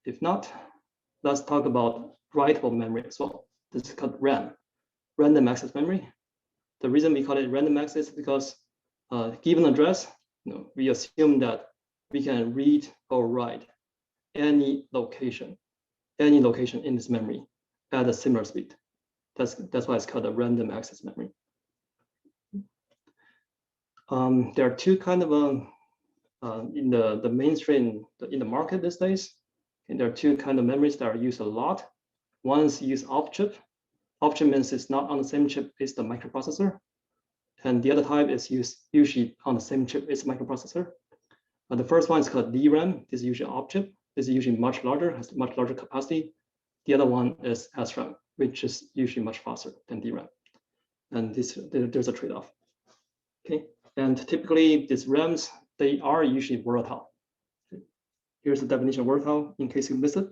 If not, let's talk about writable memory as well. This is called RAM, random access memory. The reason we call it random access is because given address, we assume that we can read or write any location in this memory at a similar speed. That's why it's called a random access memory. There are two kind of in the mainstream in the market these days. And there are two kind of memories that are used a lot. One is used off-chip. Off-chip means it's not on the same chip as the microprocessor. And the other type is used usually on the same chip as the microprocessor. The first one is called DRAM. This is usually off-chip. This is usually much larger, has much larger capacity. The other one is SRAM, which is usually much faster than DRAM. And there's a trade-off. Okay, and typically these RAMs, they are usually volatile. Here's the definition of volatile in case you miss it.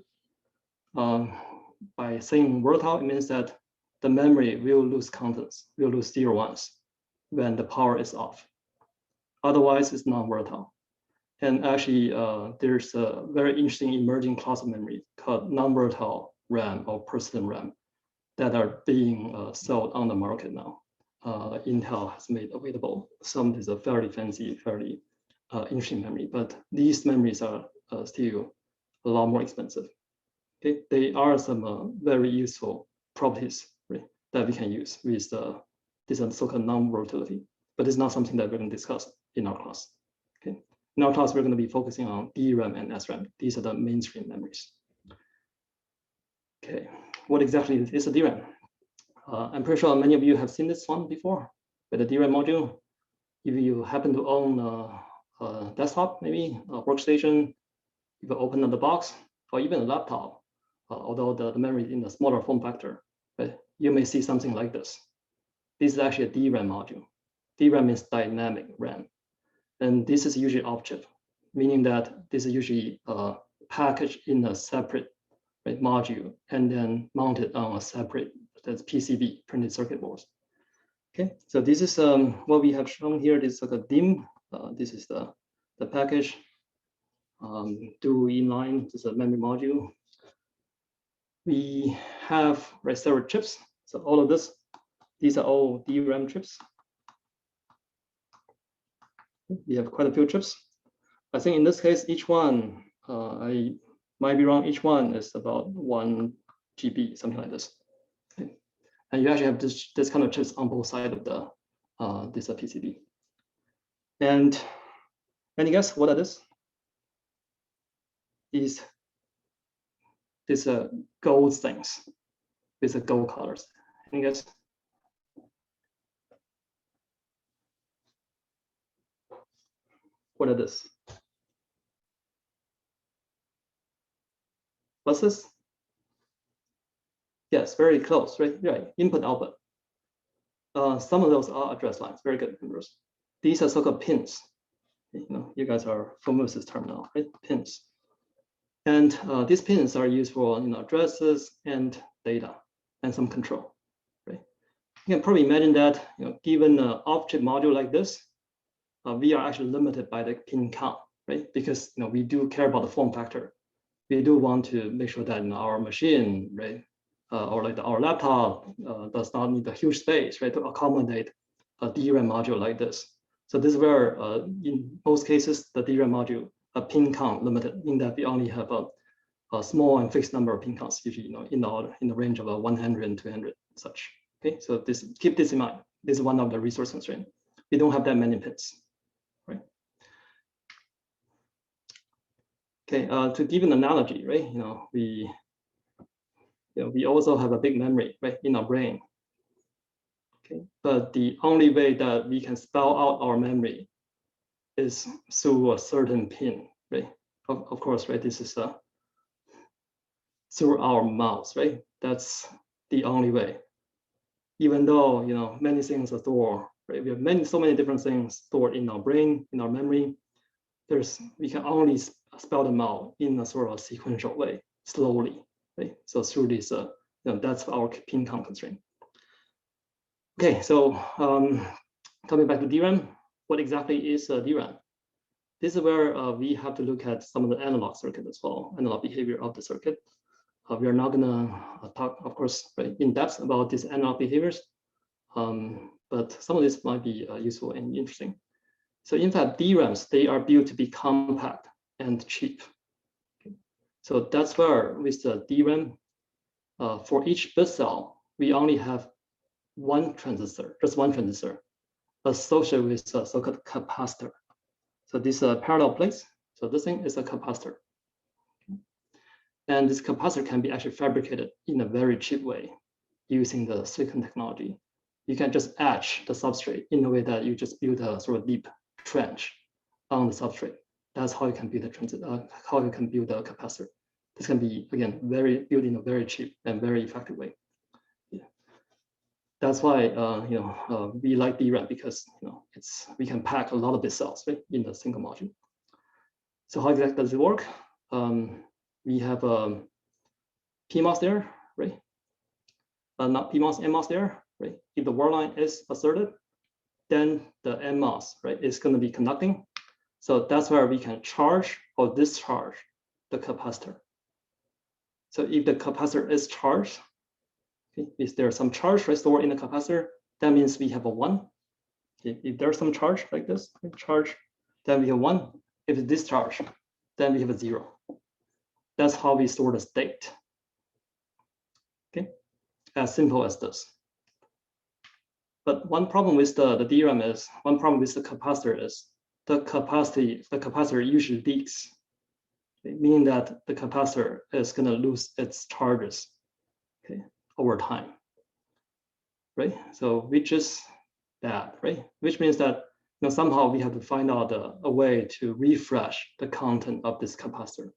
By saying volatile, it means that the memory will lose contents, will lose 0 ones when the power is off. Otherwise, it's non-volatile. And actually, there's a very interesting emerging class of memory called non-volatile RAM or persistent RAM that are being sold on the market now. Intel has made available. Some is a fairly fancy, fairly interesting memory, but these memories are still a lot more expensive. Okay, they are some very useful properties, right, that we can use with this so-called non-volatility, but it's not something that we're going to discuss in our class. Okay, in our class we're going to be focusing on DRAM and SRAM. These are the mainstream memories. Okay, what exactly is a DRAM? I'm pretty sure many of you have seen this one before, with the DRAM module. If you happen to own a desktop, maybe a workstation, you can open up the box, or even a laptop, although the memory is in a smaller form factor, but you may see something like this. This is actually a DRAM module. DRAM is dynamic RAM. And this is usually off-chip, meaning that this is usually packaged in a separate module and then mounted on a separate PCB, printed circuit boards. Okay, so this is what we have shown here. This is like a DIMM. This is the package. Dual inline, this is a memory module. We have several chips. So all of this, these are all DRAM chips. We have quite a few chips. I think in this case, each one, I might be wrong, each one is about 1 GB, something like this. Okay. And you actually have this kind of chips on both sides of the this PCB. And any guess what are this? These gold things. These are gold colors. Any guess? What are this? What's this? Yes, very close, right? Right. Input output. Some of those are address lines. Very good, members. These are so-called pins. You guys are familiar with this term now, right? Pins. And these pins are used for addresses and data and some control. Right? You can probably imagine that given an off-chip module like this, we are actually limited by the pin count, right? Because we do care about the form factor. We do want to make sure that our machine, right, or like our laptop does not need a huge space, right, to accommodate a DRAM module like this. So this is where, in most cases, the DRAM module pin count limited, in that we only have a small and fixed number of pin counts, usually in the range of 100 and 200, such. Okay, so keep this in mind. This is one of the resource constraints. We don't have that many pins. Right. Okay, to give an analogy, right? We also have a big memory, right, in our brain. Okay, but the only way that we can spell out our memory is through a certain pin, right? Of course, right? This is through our mouse, right? That's the only way. Even though many things are stored, right? We have so many different things stored in our brain, in our memory. We can only spell them out in a sort of sequential way, slowly, right? So through this, that's our pin count constraint. Okay, so coming back to DRAM, what exactly is DRAM? This is where we have to look at some of the analog circuit as well, analog behavior of the circuit. We are not gonna talk, of course, right, in depth about these analog behaviors, but some of this might be useful and interesting. So in fact, DRAMs, they are built to be compact and cheap. Okay. So that's where with the DRAM, for each bit cell, we only have one transistor, just one transistor, associated with a so-called capacitor. So this parallel plates. So this thing is a capacitor. And this capacitor can be actually fabricated in a very cheap way using the silicon technology. You can just etch the substrate in a way that you just build a sort of deep trench on the substrate. That's how you can build a how you can build a capacitor. This can be, again, built in a very cheap and very effective way. Yeah. That's why we like DRAM, because we can pack a lot of bit cells, right, in a single module. So how exactly does it work? We have a PMOS there, right? Not PMOS, NMOS there, right? If the word line is asserted, then the NMOS, right, is going to be conducting. So that's where we can charge or discharge the capacitor. So if the capacitor is charged, okay, if there's some charge stored in the capacitor, that means we have a 1. If there's some charge like this, charge, then we have 1. If it's discharged, then we have a 0. That's how we store the state. Okay, as simple as this. But one problem with the DRAM is, one problem with the capacitor is, the capacitor usually leaks, meaning that the capacitor is going to lose its charges, okay, over time, right? So which is bad, right? Which means that somehow we have to find out a way to refresh the content of this capacitor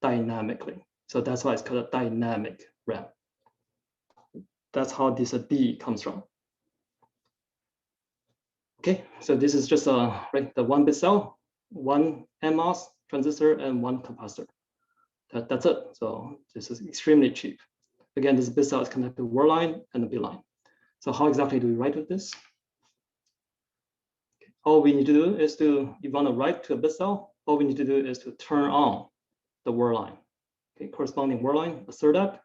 dynamically. So that's why it's called a dynamic RAM. That's how this D comes from. Okay, so this is just right, the 1 bit cell, 1 NMOS transistor, and 1 capacitor. That's it. So this is extremely cheap. Again, this bit cell is connected to word line and the bit line. So how exactly do we write with this? Okay. All we need to do is if you want to write to a bit cell, all we need to do is to turn on the word line. Okay, corresponding word line, assert that.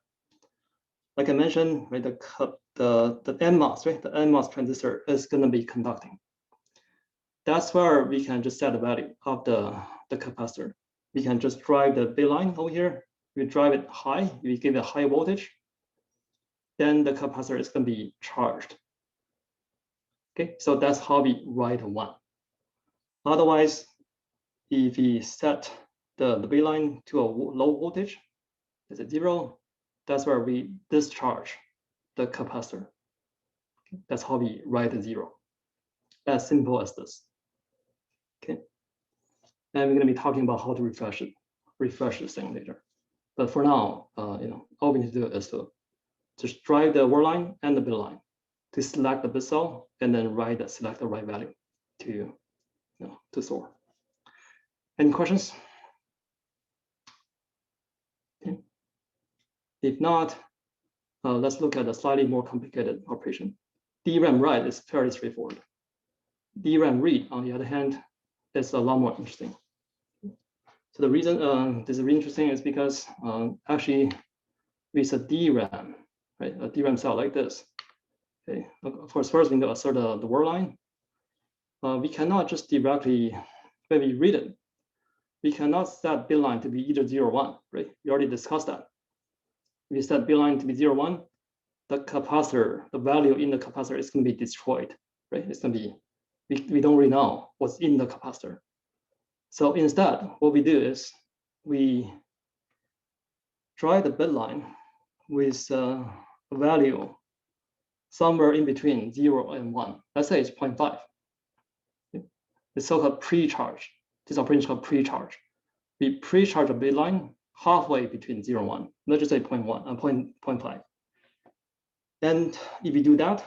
Like I mentioned, right, the NMOS, right, the NMOS transistor is going to be conducting. That's where we can just set the value of the capacitor. We can just drive the bit line over here. We drive it high, we give it a high voltage, then the capacitor is going to be charged. Okay, so that's how we write a 1. Otherwise, if we set the bit line to a low voltage, it's a 0, that's where we discharge the capacitor. Okay, that's how we write a 0. As simple as this. Okay, and we're going to be talking about how to refresh this thing later. But for now, all we need to do is to just drive the word line and the bit line to select the bit cell, and then select the right value to store. Any questions? Okay. If not, let's look at a slightly more complicated operation. DRAM write is fairly straightforward. DRAM read, on the other hand, is a lot more interesting. So the reason this is interesting is because actually with a DRAM, right, a DRAM cell like this, okay, of course, first we need to assert the word line. We cannot just directly, when we read it, we cannot set bit line to be either 0 or 1, right? We already discussed that. If we set bit line to be 0 or 1, the capacitor, the value in the capacitor is going to be destroyed, right? It's going to be, we don't really know what's in the capacitor. So instead, what we do is we drive the bit line with a value somewhere in between 0 and 1. Let's say it's 0.5. It's so-called pre-charge. This operation is called pre-charge. We pre-charge a bit line halfway between 0 and 1. Let's just say 0.5. And if we do that,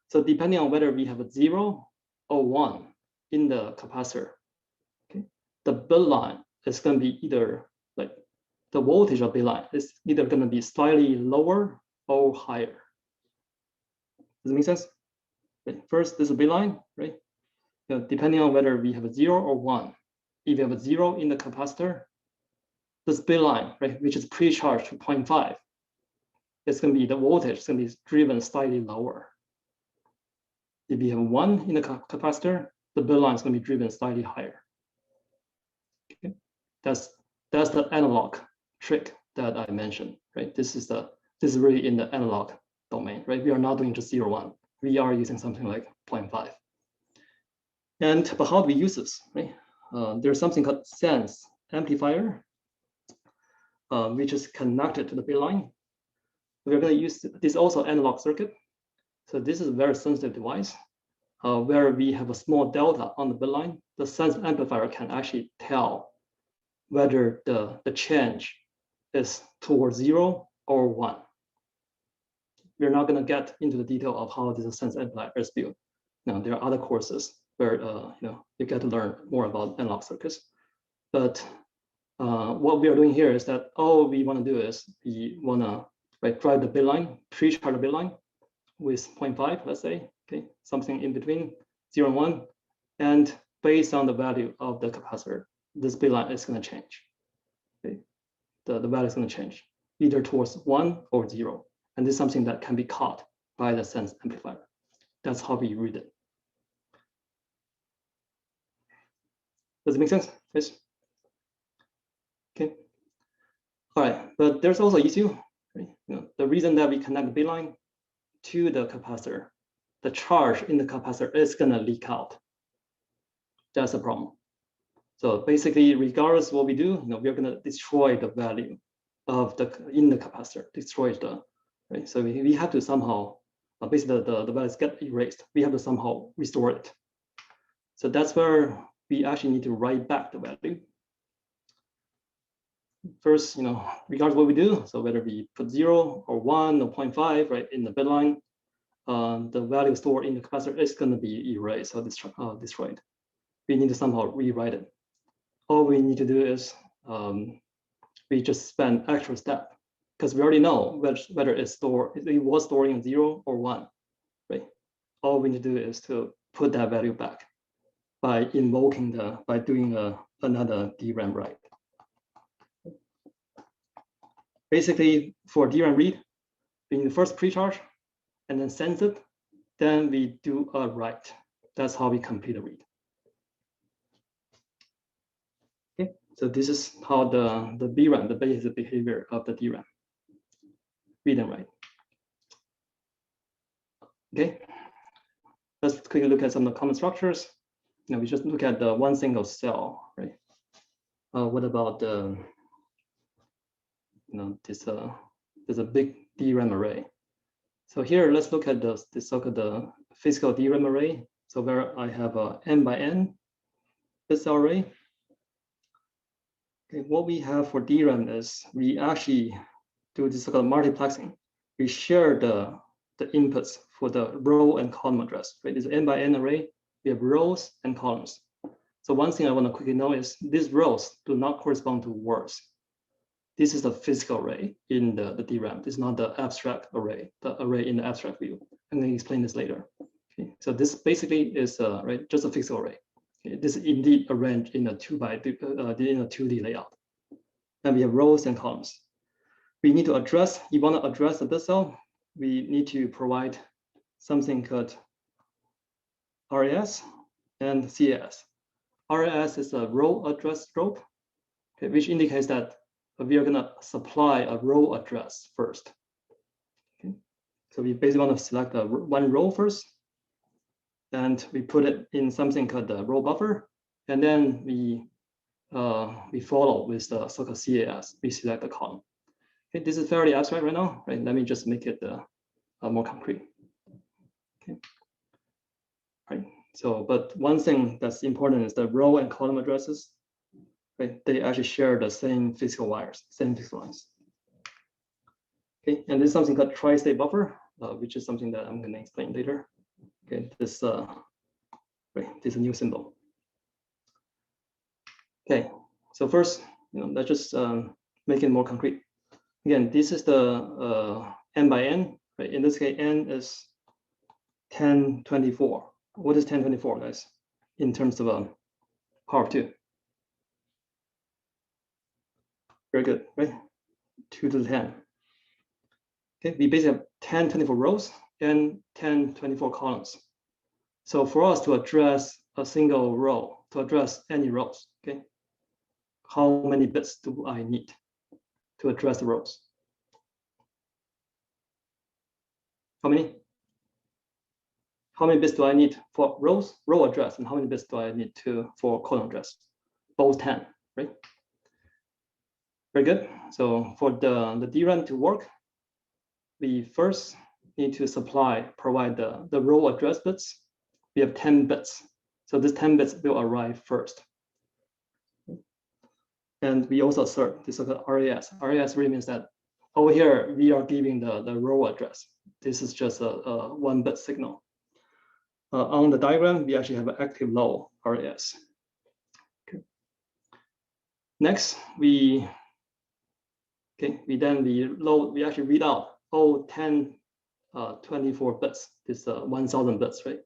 so depending on whether we have a 0 or 1 in the capacitor, okay, the bit line is going to be either, like, the voltage of bit line is either going to be slightly lower or higher. Does it make sense? Okay. First, this is a bit line, right? Depending on whether we have a 0 or 1, if you have a 0 in the capacitor, this bit line, right, which is pre-charged to 0.5, it's going to be the voltage is going to be driven slightly lower. If you have 1 in the capacitor, the bit line is going to be driven slightly higher. Okay. That's the analog trick that I mentioned, right? This is really in the analog domain, right? We are not doing just 0, 1. We are using something like 0.5. But how do we use this, right? There's something called sense amplifier, which is connected to the bit line. We're going to use this also analog circuit. So this is a very sensitive device where we have a small delta on the bit line. The sense amplifier can actually tell whether the change is towards 0 or 1. We're not going to get into the detail of how this sense amplifier is built. Now, there are other courses where you get to learn more about analog circuits. But what we are doing here is that all we want to do is we want to drive the bit line, pre-charge the bit line with 0.5, let's say, okay, something in between 0 and 1, and based on the value of the capacitor, this bit line is going to change. Okay, the value is going to change either towards 1 or 0, and this is something that can be caught by the sense amplifier. That's how we read it. Does it make sense? Yes. Okay. All right, but there's also an issue. Right? The reason that we connect the bit line to the capacitor, the charge in the capacitor is going to leak out. That's a problem. So basically, regardless of what we do, we're going to destroy the value of in the capacitor, destroy the, right? So we have to somehow, basically the values get erased. We have to somehow restore it. So that's where we actually need to write back the value. First, regardless of what we do, so whether we put 0 or 1 or 0.5, right, in the bit line, the value stored in the capacitor is going to be erased or destroyed. We need to somehow rewrite it. All we need to do is we just spend extra step because we already know whether it was stored in 0 or 1, right? All we need to do is to put that value back by doing another DRAM write. Basically, for DRAM read, we need to first pre-charge and then sense it, then we do a write. That's how we complete the read. Okay, so this is how the DRAM, the basic behavior of the DRAM, read and write. Okay, let's quickly look at some of the common structures. We just look at the one single cell, right? What about the there's a big DRAM array. So here, let's look at the so-called physical DRAM array. So where I have a n by n bit cell array. Okay, what we have for DRAM is we actually do this so-called multiplexing. We share the inputs for the row and column address. Right, it's an n by n array. We have rows and columns. So one thing I want to quickly know is these rows do not correspond to words. This is the physical array in the DRAM. This is not the abstract array, the array in the abstract view. I'm going to explain this later. Okay, so this basically is just a physical array. Okay, this is indeed arranged in a 2D layout. And we have rows and columns. We need to address. You want to address the bit cell. We need to provide something called RAS and CAS. RAS is a row address stroke, okay, which indicates that we are going to supply a row address first. Okay. So we basically want to select one row first, and we put it in something called the row buffer, and then we follow with the so-called CAS. We select the column. Okay, this is fairly abstract right now. Right? Let me just make it more concrete. Okay. Right. So, but one thing that's important is the row and column addresses. Right, they actually share the same physical wires, same physical lines. Okay, and this is something called TriState Buffer, which is something that I'm going to explain later. Okay, this is a new symbol. Okay, so first, let's just make it more concrete. Again, this is the n by n. Right, in this case, n is 1024. What is 1024, guys? In terms of power of 2. Very good, right? 2 to the 10. Okay, we basically have 10 24 rows and 10 24 columns. So for us to address a single row, to address any rows, okay, how many bits do I need to address the rows? How many? How many bits do I need for row address, and how many bits do I need for column address? Both 10, right? Very good. So for the DRAM to work, we first need to provide the row address bits. We have 10 bits. So this 10 bits will arrive first. And we also assert this is RAS. RAS really means that over here, we are giving the row address. This is just a 1-bit signal. On the diagram, we actually have an active low RAS. Okay. Next, we actually read out all 10 24 bits. This 1000 bits, right?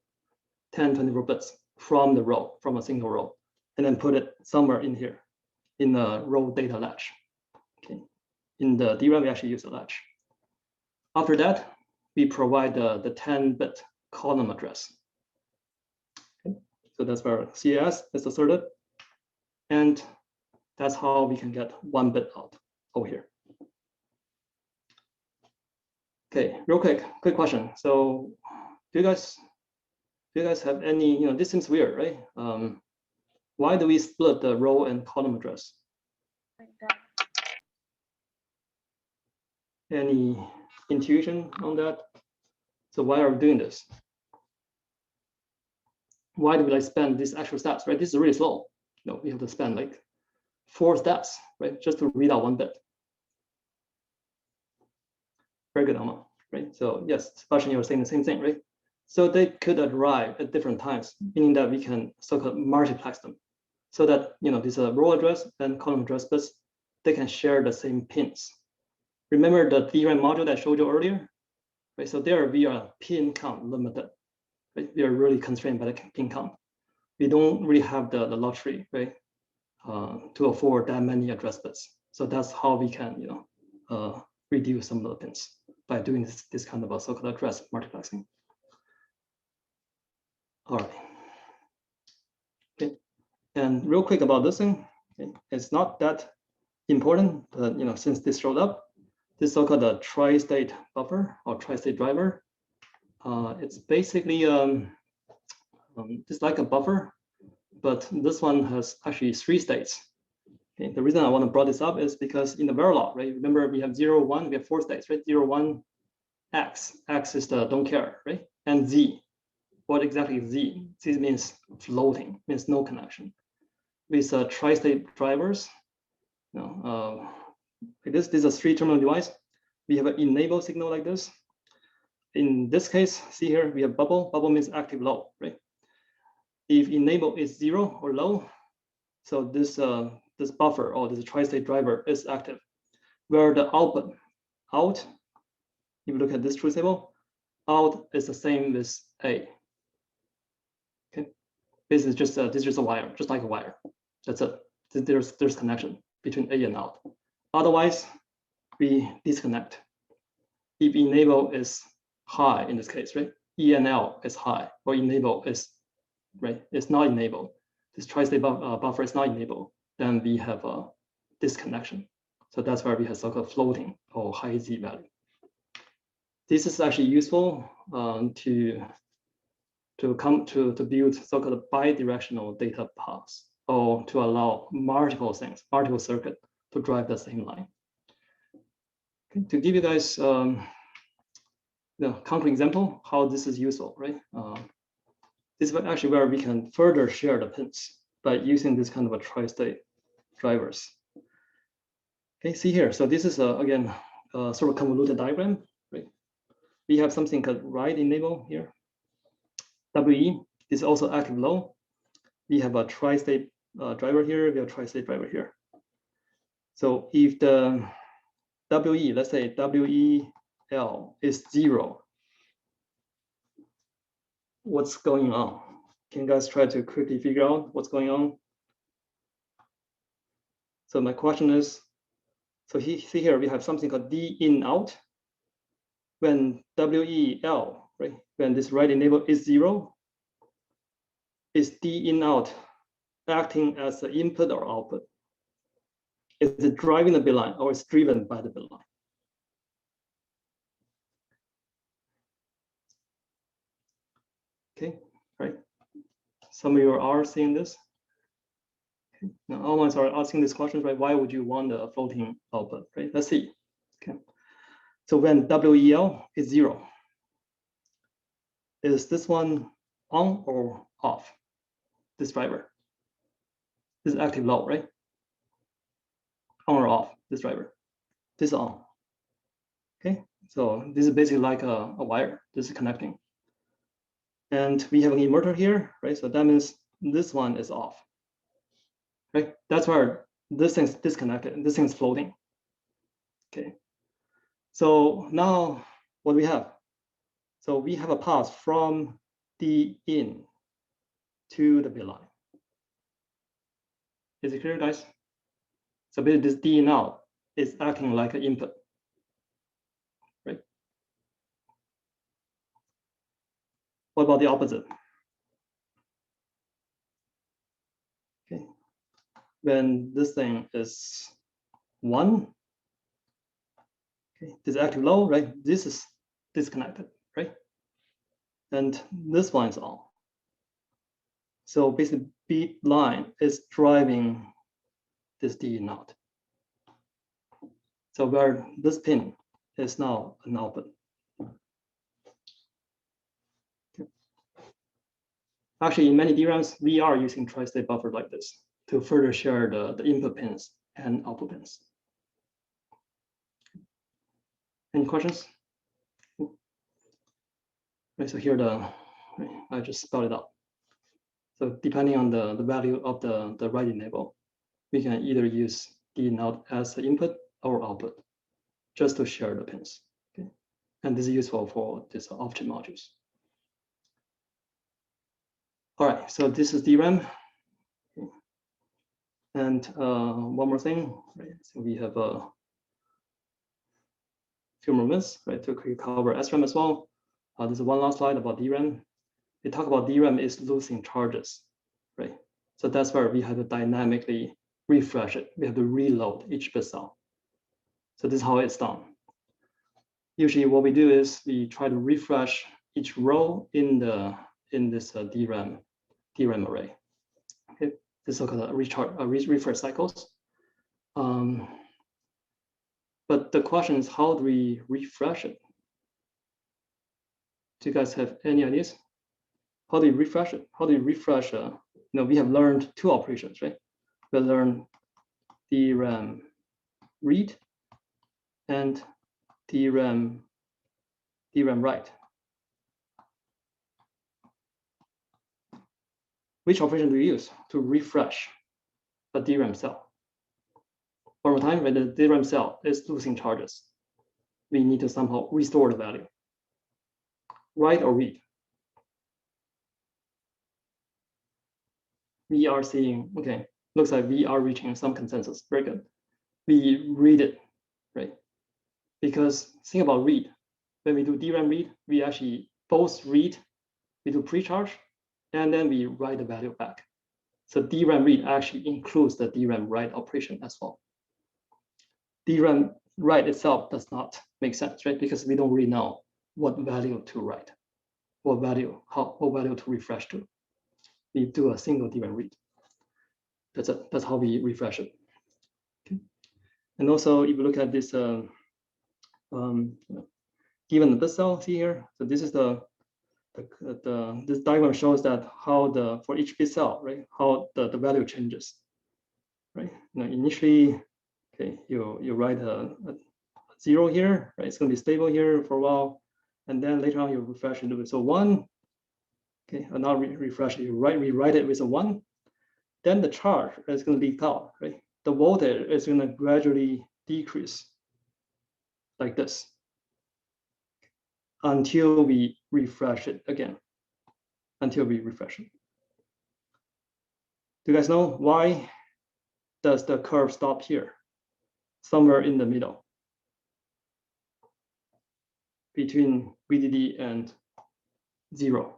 10 24 bits from the row, from a single row, and then put it somewhere in here in the row data latch. Okay. In the DRAM, we actually use a latch. After that, we provide the 10-bit column address. Okay. So that's where CAS is asserted. And that's how we can get 1 bit out over here. Okay, real quick question. So do you guys have any, this seems weird, right? Why do we split the row and column address? Any intuition on that? So why are we doing this? Why do we spend these extra steps, right? This is really slow. We have to spend 4 steps, right? Just to read out 1 bit. Very good, Alma, right? So yes, Sebastian, you were saying the same thing, right? So they could arrive at different times, meaning that we can so-called multiplex them, so that this row address and column address bits, they can share the same pins. Remember the DRAM module that I showed you earlier, right? So there we are pin count limited, right? We are really constrained by the pin count. We don't really have the luxury, right, to afford that many address bits. So that's how we can, reduce some of the pins by doing this kind of a so-called address multiplexing. All right. Okay. And real quick about this thing, okay, it's not that important, but since this showed up, this so-called a TriState Buffer or TriState Driver. It's basically just like a buffer, but this one has actually 3 states. Okay. The reason I want to bring this up is because in the Verilog, right? Remember we have 0, 1, we have 4 states, right? 0, 1, X. X is the don't care, right? And Z. What exactly is Z? Z means floating, means no connection. With TriState drivers, this is a 3-terminal device. We have an enable signal like this. In this case, see here, we have bubble. Bubble means active low, right? If enable is 0 or low, so this buffer or this TriState driver is active. Where the output, out, if you look at this truth table, out is the same with A. Okay, this is just a wire, just like a wire. That's it. There's connection between A and out. Otherwise, we disconnect. If enable is high in this case, right? ENL is high, or enable is right. It's not enabled. This TriState buffer is not enabled. Then we have a disconnection. So that's where we have so-called floating or high Z value. This is actually useful to build so-called bidirectional data paths, or to allow multiple things, multiple circuit to drive the same line. Okay, to give you guys the concrete example how this is useful, right? This is actually where we can further share the pins by using this kind of a TriState drivers. Okay, see here. So this is again sort of convoluted diagram, right? We have something called write enable here. WE is also active low. We have a TriState driver here. We have a TriState driver here. So if the WE, let's say WEL is 0, what's going on? Can you guys try to quickly figure out what's going on? So my question is, So see here, we have something called D in out. When WEL, right? When this write enable is 0, is D in out acting as the input or output? Is it driving the bit line or is driven by the bit line? Okay, right. Some of you are seeing this. Okay. Now, almost are asking these questions, right? Why would you want a floating output, right? Let's see. Okay. So when WEL is 0, is this one on or off? This driver. This is active low, right? On or off, this driver. This is on. Okay, so this is basically like a wire. This is connecting. And we have an inverter here, right? So that means this one is off. Right? That's where this thing's disconnected and this thing's floating. Okay. So now what we have? So we have a path from D in to the bit line. Is it clear, guys? So basically this D in out is acting like an input. Right? What about the opposite? Okay. When this thing is 1, okay, this is active low, right? This is disconnected, right? And this one is on. So basically, bit line is driving this D in out. So where this pin is now an output. Okay. Actually, in many DRAMs, we are using TriState buffer like this to further share the input pins and output pins. Any questions? Right, so here I just spelled it out. So depending on the value of the write enable, we can either use D in out as the input or output, just to share the pins. Okay, and this is useful for these object modules. All right, so this is DRAM. Okay. And one more thing, right? So we have a few more minutes, right, to cover SRAM as well. This is one last slide about DRAM. We talk about DRAM is losing charges, right? So that's where we have to dynamically refresh it. We have to reload each bit cell. So this is how it's done. Usually what we do is we try to refresh each row in this DRAM array. Okay, this is called refresh cycles. But the question is, how do we refresh it? Do you guys have any ideas? How do you refresh it? How do you refresh? We have learned 2 operations, right? We learned DRAM read and DRAM write. Which operation do you use to refresh a DRAM cell? One more time, when the DRAM cell is losing charges, we need to somehow restore the value. Write or read? We are seeing, okay, looks like we are reaching some consensus. Very good. We read it, right? Because think about read. When we do DRAM read, we actually both read, we do pre-charge, and then we write the value back. So DRAM read actually includes the DRAM write operation as well. DRAM write itself does not make sense, right? Because we don't really know what value to write, what value to refresh to. We do a single DRAM read. That's it. That's how we refresh it. Okay. And also, if you look at this, given the bit cell, see here. So this is this diagram shows that how for each bit cell, right, how the value changes, right? Initially, okay, you write a 0 here, right? It's going to be stable here for a while, and then later on you refresh it with a 1. Okay, and now refresh it. You rewrite it with a 1. Then the charge is going to leak out, right? The voltage is going to gradually decrease like this until we refresh it again. Until we refresh it. Do you guys know why does the curve stop here? somewhere in the middle between VDD and 0.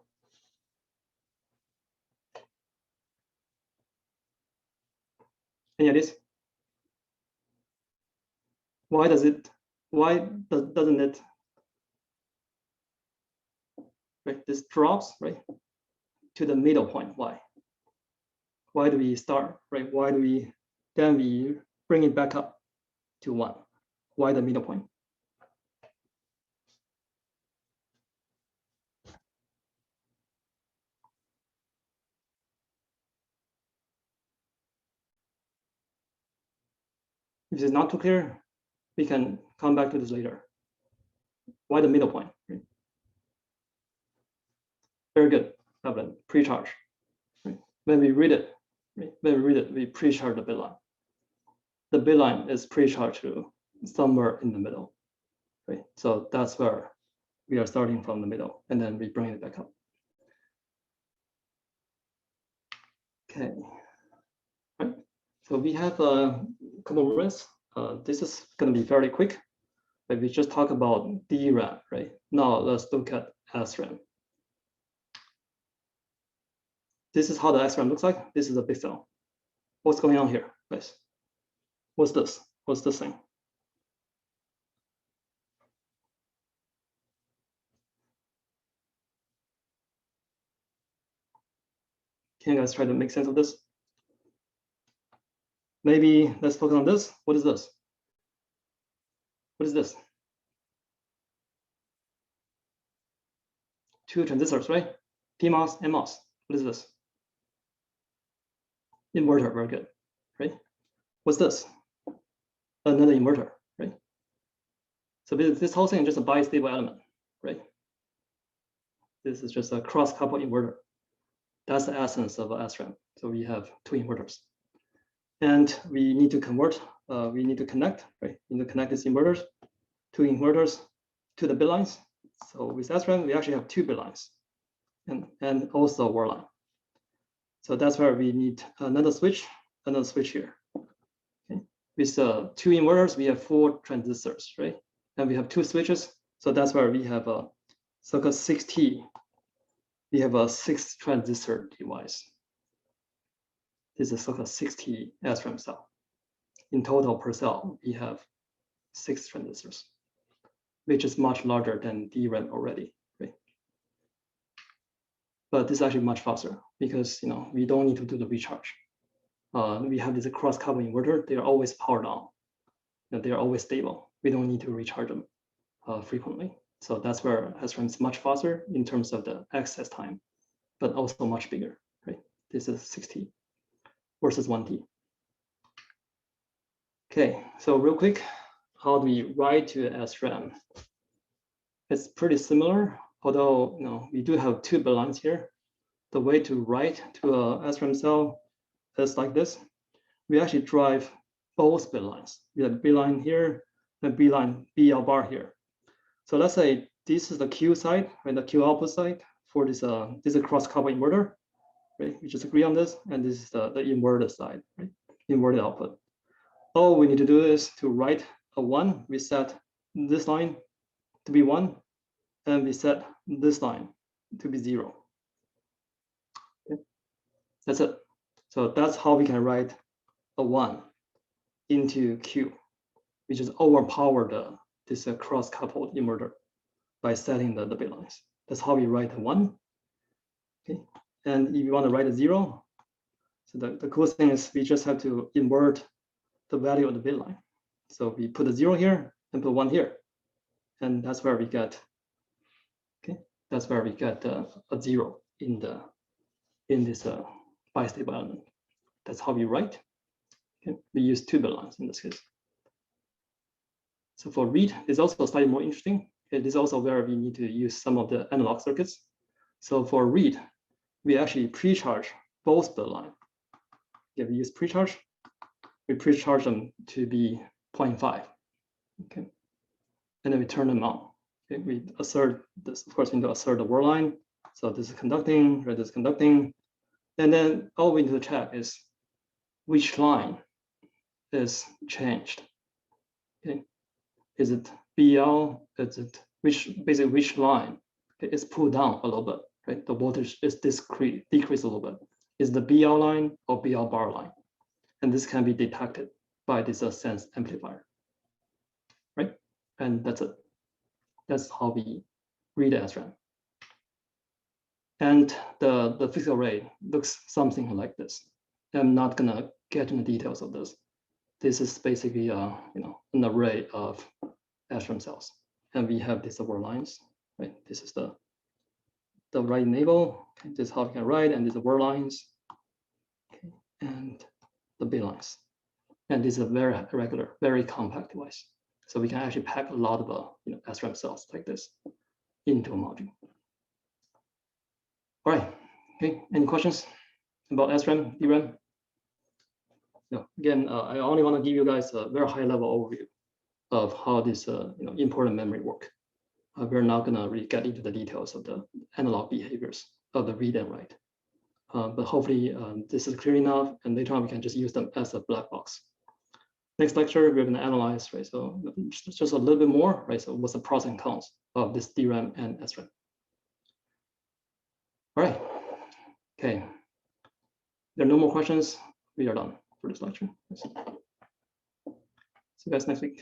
Any ideas? Why doesn't it, right? This drops, right, to the middle point. Why? Why do we start, right? Why do we then we bring it back up to 1? Why the middle point? If it's not too clear, we can come back to this later. Why the middle point? Right? Very good. Pre-charge. Right? When we read it, right? We pre-charge the bit line. The bit line is pre-charged to somewhere in the middle. Right? So that's where we are starting from the middle, and then we bring it back up. Okay. Right. So we have a couple of minutes. This is going to be fairly quick. But we just talk about DRAM, right? Now let's look at SRAM. This is how the SRAM looks like. This is a big cell. What's going on here, guys? What's this? What's this thing? Can you guys try to make sense of this? Maybe let's focus on this. What is this? What is this? 2 transistors, right? PMOS, NMOS. What is this? Inverter, very good, right? What's this? Another inverter, right? So this whole thing is just a bistable element, right? This is just a cross-coupled inverter. That's the essence of SRAM. So we have 2 inverters. And we need to convert, we need to connect, right? We need to connect these inverters, 2 inverters to the bit lines. So with SRAM, we actually have 2 bit lines and also a word line. So that's where we need another switch here. Okay. With 2 inverters, we have 4 transistors, right? And we have 2 switches. So that's where we have a circa 6T. We have a 6 transistor device. This is circa 6T SRAM cell. In total per cell, we have 6 transistors, which is much larger than DRAM already, right? But this is actually much faster because we don't need to do the recharge. We have this cross-coupled inverter. They are always powered on. They are always stable. We don't need to recharge them frequently. So that's where SRAM is much faster in terms of the access time, but also much bigger, right? This is 6T versus 1T. Okay, so real quick, how do we write to SRAM? It's pretty similar, although we do have 2 bit lines here. The way to write to a SRAM cell is like this. We actually drive both bit lines. We have bit line here and bit line BL bar here. So let's say this is the Q side, right? The Q output side for this is a cross-coupled inverter, right? We just agree on this, and this is the inverted side, right? Inverted output. All we need to do is to write a 1. We set this line to be 1, and we set this line to be 0. Okay. That's it. So that's how we can write a 1 into Q. We just overpower this cross-coupled inverter by setting the bit lines. That's how we write a 1. Okay. And if you want to write a 0, so the cool thing is we just have to invert the value of the bit line. So we put a 0 here and put 1 here, and that's where we get. Okay, that's where we get a 0 in this bistable element. That's how we write. Okay, we use 2 bit lines in this case. So for read, it's also slightly more interesting. It is also where we need to use some of the analog circuits. So for read, we actually pre-charge both bit lines. Okay, we use pre-charge. We pre-charge them to be 0.5. Okay, and then we turn them on. Okay, we assert this. Of course, we need to assert the word line. So this is conducting, right? This is conducting, and then all we need to check is which line is changed. Okay, is it BL? Is it basically which line? Okay, it's pulled down a little bit, right? The voltage is decreased a little bit. Is the BL line or BL bar line? And this can be detected by this sense amplifier, right? And that's it. That's how we read the SRAM. And the physical array looks something like this. I'm not gonna get into the details of this. This is basically an array of SRAM cells, and we have these word lines, right? This is the right enable. Okay, this is how we can write, and these are word lines, okay, and the bit lines. And this is a very regular, very compact device. So we can actually pack a lot of SRAM cells like this into a module. All right. Okay. Any questions about SRAM, DRAM? No. Again, I only want to give you guys a very high-level overview of how this important memory work. We're not going to really get into the details of the analog behaviors of the read and write. But hopefully this is clear enough, and later on we can just use them as a black box. Next lecture, we're going to analyze, right? So just a little bit more, right? So what's the pros and cons of this DRAM and SRAM? All right. Okay. There are no more questions. We are done for this lecture. See you guys next week.